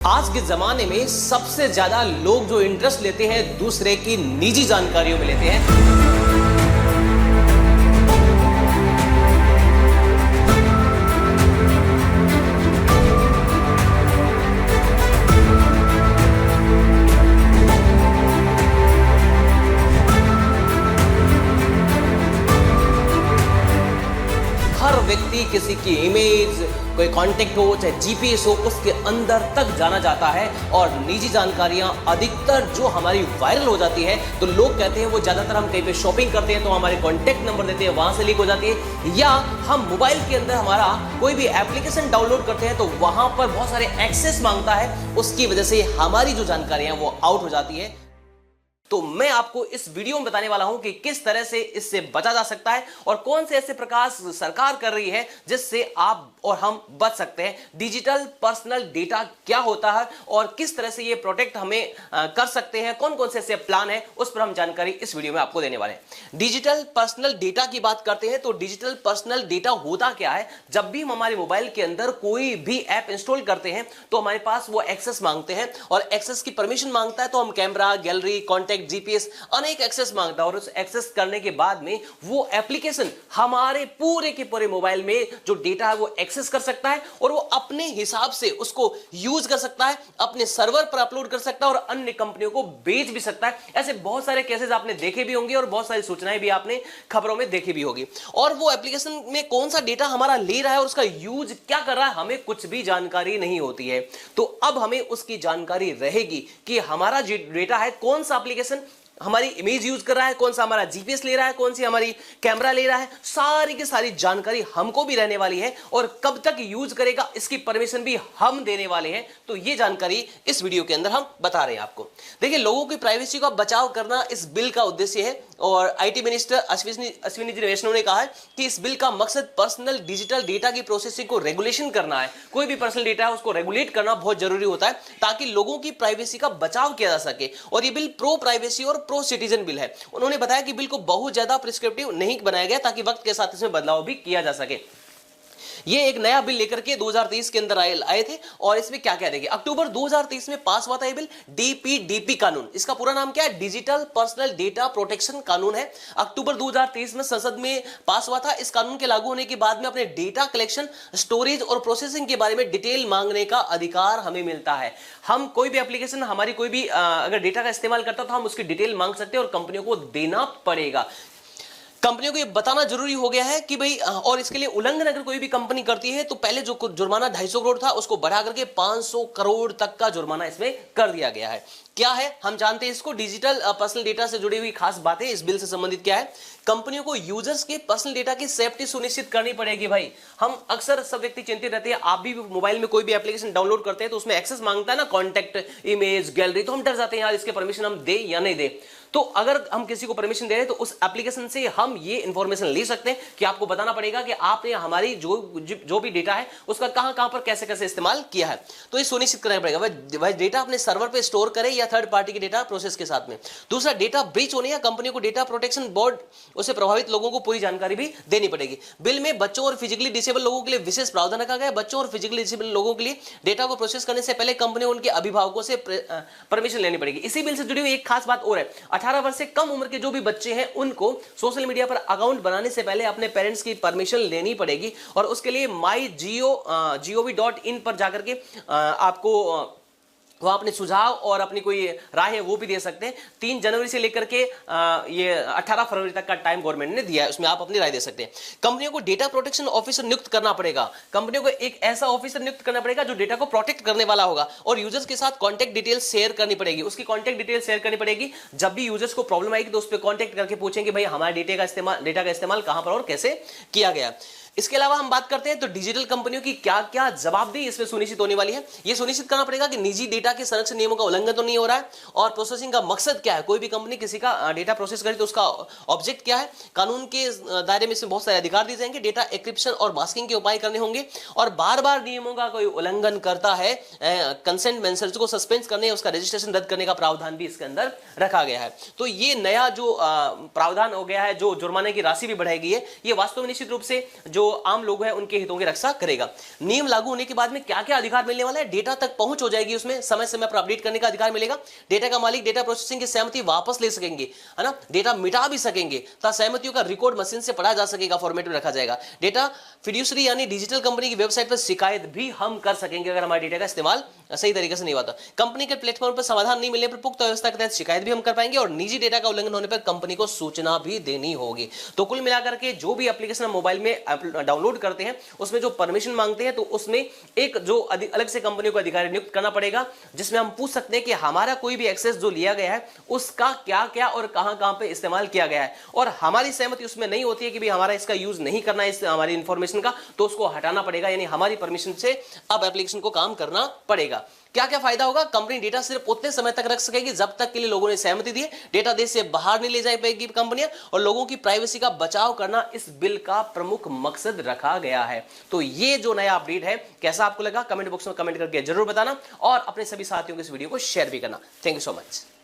आज के जमाने में सबसे ज्यादा लोग जो इंटरेस्ट लेते हैं दूसरे की निजी जानकारियों में लेते हैं। हर व्यक्ति किसी की इमेज, कोई कांटेक्ट हो, चाहे जीपीएस हो, उसके अंदर तक जाना जाता है और निजी जानकारियां अधिकतर जो हमारी वायरल हो जाती है तो लोग कहते हैं वो ज्यादातर हम कहीं पे शॉपिंग करते हैं तो हमारे कांटेक्ट नंबर देते हैं, वहां से लीक हो जाती है, या हम मोबाइल के अंदर हमारा कोई भी एप्लीकेशन डाउनलोड करते हैं तो वहां पर बहुत सारे एक्सेस मांगता है, उसकी वजह से हमारी जो जानकारियां वो आउट हो जाती है। तो मैं आपको इस वीडियो में बताने वाला हूं कि किस तरह से इससे बचा जा सकता है और कौन से ऐसे प्रयास सरकार कर रही है जिससे आप और हम बच सकते हैं। डिजिटल पर्सनल डेटा क्या होता है और किस तरह से ये प्रोटेक्ट हमें कर सकते हैं, कौन कौन से ऐसे प्लान है, उस पर हम जानकारी इस वीडियो में आपको देने वाले हैं। डिजिटल पर्सनल डेटा की बात करते हैं तो डिजिटल पर्सनल डेटा होता क्या है। जब भी हम हमारे मोबाइल के अंदर कोई भी ऐप इंस्टॉल करते हैं तो हमारे पास वो एक्सेस मांगते हैं और एक्सेस की परमिशन मांगता है, तो हम कैमरा, गैलरी, कॉन्टेक्ट, जीपीएस अनेक एक्सेस मांगता है और उस एक्सेस करने के बाद में वो एप्लीकेशन हमारे पूरे के पूरे मोबाइल में जो डेटा है वो एक्सेस कर सकता है और वो अपने हिसाब से उसको यूज कर सकता है, अपने सर्वर पर अपलोड कर सकता है और अन्य कंपनियों को बेच भी सकता है। ऐसे बहुत सारे केसेस आपने देखे भी होंगे और बहुत सारी सूचनाएं भी आपने खबरों में देखी भी होगी। और वो एप्लीकेशन में कौन सा डेटा हमारा ले रहा है और उसका यूज क्या कर रहा है हमें कुछ भी जानकारी नहीं होती है। तो अब हमें उसकी जानकारी रहेगी कि हमारा जो डेटा है, कौन सा एप्लीकेशन हमारी इमेज यूज कर रहा है, कौन सा हमारा जीपीएस ले रहा है, कौन सी हमारी कैमरा ले रहा है, सारी की सारी जानकारी हमको भी रहने वाली है और कब तक यूज करेगा इसकी परमिशन भी हम देने वाले हैं। तो ये जानकारी इस वीडियो के अंदर हम बता रहे हैं आपको। देखिए, लोगों की प्राइवेसी का बचाव करना इस बिल का उद्देश्य है और आईटी मिनिस्टर अश्विनी जी वैष्णव ने कहा है कि इस बिल का मकसद पर्सनल डिजिटल डेटा की प्रोसेसिंग को रेगुलेशन करना है। कोई भी पर्सनल डेटा है उसको रेगुलेट करना बहुत जरूरी होता है ताकि लोगों की प्राइवेसी का बचाव किया जा सके। और ये बिल प्रो प्राइवेसी और प्रो सिटीजन बिल है। उन्होंने बताया कि बिल को बहुत ज्यादा प्रिस्क्रिप्टिव नहीं बनाया गया ताकि वक्त के साथ इसमें बदलाव भी किया जा सके। ये एक नया बिल लेकर के 2023 के अंदर आए थे और इसमें क्या क्या देखिए, अक्टूबर 2023 में पास हुआ था ये बिल, डीपीडीपी कानून। इसका पूरा नाम क्या है? डिजिटल पर्सनल डेटा प्रोटेक्शन कानून है। अक्टूबर 2023 में संसद में पास हुआ था। इस कानून के लागू होने के बाद में अपने डेटा कलेक्शन, स्टोरेज और प्रोसेसिंग के बारे में डिटेल मांगने का अधिकार हमें मिलता है। हम कोई भी एप्लीकेशन, हमारी कोई भी अगर डेटा का इस्तेमाल करता है तो हम उसकी डिटेल मांग सकते हैं और कंपनियों को देना पड़ेगा। कंपनियों को ये बताना जरूरी हो गया है कि भाई, और इसके लिए उल्लंघन अगर कोई भी कंपनी करती है तो पहले जो जुर्माना 250 करोड़ था उसको बढ़ा करके 500 करोड़ तक का जुर्माना इसमें कर दिया गया है। क्या है हम जानते हैं इसको। डिजिटल पर्सनल डेटा से जुड़ी हुई खास बातें इस बिल से संबंधित क्या है। कंपनियों को यूजर्स के पर्सनल डेटा की सेफ्टी सुनिश्चित करनी पड़ेगी। भाई, हम अक्सर सब व्यक्ति चिंतित रहते हैं, आप भी मोबाइल में कोई भी एप्लीकेशन डाउनलोड करते हैं तो उसमें एक्सेस मांगता है ना, कॉन्टेक्ट, इमेज, गैलरी, तो हम डर जाते हैं यार इसके परमिशन हम दे या नहीं दे। तो अगर हम किसी को परमिशन दे रहे हैं तो उस एप्लीकेशन से हम ये इंफॉर्मेशन ले सकते हैं कि आपको बताना पड़ेगा कि आपने हमारी जो भी डेटा है उसका कहां पर कैसे कैसे इस्तेमाल किया है। तो ये सुनिश्चित करना पड़ेगा वह डेटा अपने सर्वर पे स्टोर करे या थर्ड पार्टी के डेटा प्रोसेस के साथ में। दूसरा, डेटा ब्रीच होने या कंपनी को डेटा प्रोटेक्शन बोर्ड उससे प्रभावित लोगों को पूरी जानकारी भी देनी पड़ेगी। बिल में बच्चों और फिजिकली डिसेबल लोगों के लिए विशेष प्रावधान रखा गया। बच्चों और फिजिकली डिसेबल लोगों के लिए डेटा को प्रोसेस करने से पहले कंपनी उनके अभिभावकों से परमिशन लेनी पड़ेगी। इसी बिल से जुड़ी हुई एक खास बात और है, 18 वर्ष से कम उम्र के जो भी बच्चे हैं उनको सोशल मीडिया पर अकाउंट बनाने से पहले अपने पेरेंट्स की परमिशन लेनी पड़ेगी और उसके लिए mygov.in पर जाकर के आपको वह अपने सुझाव और अपनी कोई राय है वो भी दे सकते हैं। 3 जनवरी से लेकर के ये 18 फरवरी तक का टाइम गवर्नमेंट ने दिया है, उसमें आप अपनी राय दे सकते हैं। कंपनियों को डेटा प्रोटेक्शन ऑफिसर नियुक्त करना पड़ेगा। कंपनियों को एक ऐसा ऑफिसर नियुक्त करना पड़ेगा जो डेटा को प्रोटेक्ट करने वाला होगा और यूजर्स के साथ कॉन्टैक्ट डिटेल शेयर करनी पड़ेगी। उसकी कॉन्टैक्ट डिटेल शेयर करनी पड़ेगी। जब भी यूजर्स को प्रॉब्लम आएगी तो उस पर कॉन्टैक्ट करके पूछेंगे भाई हमारे डेटा का इस्तेमाल कहां पर और कैसे किया गया। इसके अलावा हम बात करते हैं तो डिजिटल कंपनियों की क्या क्या जवाबदेही इसमें सुनिश्चित होने वाली है। यह सुनिश्चित करना पड़ेगा कि निजी डेटा के संरक्षण नियमों का उल्लंघन तो नहीं हो रहा है और प्रोसेसिंग का मकसद क्या है। कोई भी कंपनी किसी का डेटा प्रोसेस करे तो उसका ऑब्जेक्ट क्या है। कानून के दायरे में इसमें बहुत सारे अधिकार दिए जाएंगे। डेटा एन्क्रिप्शन और मास्किंग के उपाय करने होंगे और बार बार नियमों का कोई उल्लंघन करता है, कंसेंट मेंसर्स को सस्पेंड करने, उसका रजिस्ट्रेशन रद्द करने का प्रावधान भी इसके अंदर रखा गया है। तो ये नया जो प्रावधान हो गया है, जो जुर्माने की राशि भी बढ़ाई गई है, ये वास्तव में निश्चित रूप से जो जो आम लोग हैं उनके हितों की रक्षा करेगा। नियम लागू होने के बाद में क्या क्या अधिकार मिलने वाला है? डेटा तक पहुंच हो जाएगी, उसमें समय समय पर अपडेट करने का अधिकार मिलेगा। डेटा का मालिक डेटा प्रोसेसिंग की सहमति वापस ले सकेंगे, है ना, डेटा मिटा भी सकेंगे तथा सहमतियों का रिकॉर्ड मशीन से पढ़ा जा सकेगा, फॉर्मेट में रखा जाएगा। डेटा फिड्यूसरी यानी डिजिटल कंपनी की वेबसाइट पर शिकायत भी हम कर सकेंगे अगर हमारे डेटा का इस्तेमाल सही तरीके से नहीं हुआ। कंपनी के प्लेटफॉर्म पर समाधान नहीं मिलने पर पुख्ता व्यवस्था के तहत शिकायत भी हम कर पाएंगे और निजी डेटा का उल्लंघन होने पर कंपनी को सूचना भी देनी होगी। तो कुल मिलाकर के जो भी एप्लीकेशन हम मोबाइल में डाउनलोड करते हैं उसमें जो परमिशन मांगते हैं तो उसमें एक जो अलग से कंपनी को अधिकारी नियुक्त करना पड़ेगा, जिसमें हम पूछ सकते हैं कि हमारा कोई भी एक्सेस जो लिया गया है उसका क्या क्या और कहां कहां पे इस्तेमाल किया गया है, और हमारी सहमति उसमें नहीं होती है कि भाई हमारा इसका यूज नहीं करना है हमारी इंफॉर्मेशन का, तो उसको हटाना पड़ेगा, यानी हमारी परमिशन से अब एप्लीकेशन को काम करना पड़ेगा। क्या क्या फायदा होगा? कंपनी डेटा सिर्फ उतने समय तक रख सकेगी जब तक के लिए लोगों ने सहमति दी है। डेटा देश से बाहर नहीं ले जा पाएगी कंपनियां, और लोगों की प्राइवेसी का बचाव करना इस बिल का प्रमुख मकसद रखा गया है। तो ये जो नया अपडेट है कैसा आपको लगा? कमेंट बॉक्स में कमेंट करके जरूर बताना और अपने सभी साथियों को इस वीडियो को शेयर भी करना। Thank you so much.